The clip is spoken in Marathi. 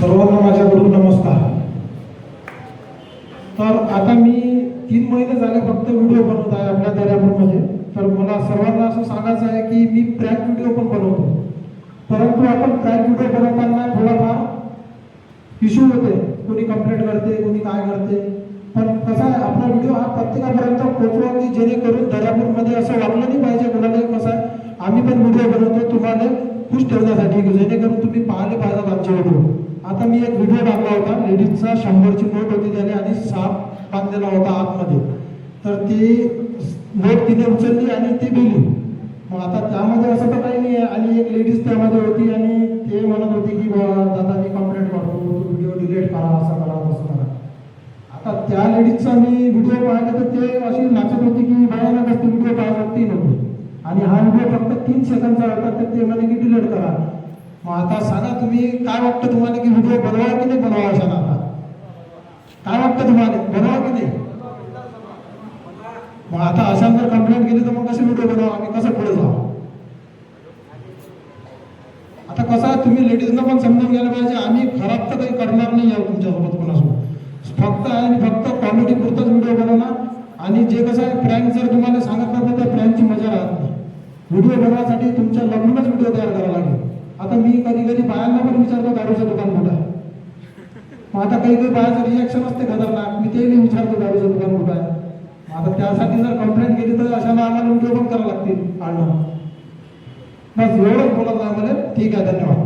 सर्वांना माझ्याकडून नमस्कार. तर आता मी 3 महिने झाले फक्त व्हिडिओ बनवत आहे आपल्या दर्यापूरमध्ये. तर मला सर्वांना असं सांगायचं आहे की मी प्रँक व्हिडिओ पण बनवतो, परंतु आपण प्रँक व्हिडिओ बनवताना थोडाफार इश्यू होते. कोणी कंप्लेंट करते, कोणी काय करते. पण कसं आहे, आपला व्हिडिओ हा प्रत्येकापर्यंत पोहोचवा की जेणेकरून दर्यापूरमध्ये असं वाटलं नाही पाहिजे कोणाला. कसं आहे, आम्ही पण व्हिडिओ बनवतो तुम्हाला खुश ठेवण्यासाठी, जेणेकरून तुम्ही पाहिले पाहिजेत आमचे व्हिडिओ. आता मी एक व्हिडिओ टाकला होता, लेडीजचा 100ची नोट होती त्याने आणि साप बांधलेला होता आतमध्ये. तर ती नोट तिने उचलली आणि ती गेली. मग आता त्यामध्ये असं तर काही नाही आहे. आणि एक लेडीज त्यामध्ये होती आणि ते म्हणत होती की दादा मी कंप्लेंट करतो, व्हिडिओ डिलीट करा, असं करा तसं करा. आता त्या लेडीजचा मी व्हिडिओ पाहिला तर ते अशी नाचत होती की भयानक असते, व्हिडिओ पाहायला ती नव्हती. आणि हा व्हिडिओ फक्त 3 सेकंदचा होता, तर ते म्हणे की डिलीट करा. मग आता सांगा तुम्ही, काय वाटतं तुम्हाला की व्हिडिओ बनवा की नाही बनवा? अशा आता काय वाटतं तुम्हाला, बनवा की नाही? मग आता अशा जर कंप्लेंट केली तर मग कसे व्हिडिओ बनवा आम्ही, कसं पुढे जाऊ? आता कसं आहे, तुम्ही लेडीजना पण समजून घ्यायला पाहिजे, आम्ही खराब तर काही करणार नाही आहोत तुमच्यासोबत कोणासोबत. फक्त आणि फक्त कॉमेडी पुरताच व्हिडिओ बनवणार. आणि जे कसं आहे, प्रँक जर तुम्हाला सांगितलं तर त्या प्रँकची मजा राहत नाही. व्हिडिओ बनवण्यासाठी तुमच्या लग्नच व्हिडिओ तयार करावा लागेल. आता मी कधी कधी बायांना पण विचारतो दारूचं दुकान कुठं आहे. मग आता काही काही बायाचं रिॲक्शन असते खतरनाक, मी तेही विचारतो दारूचं दुकान कुठं आहे. आता त्यासाठी जर कंप्लेंट केली तर अशाला आम्हाला व्हिडिओ पण करावं लागतील. बस एवढंच बोलत आहे मला. ठीक आहे, धन्यवाद.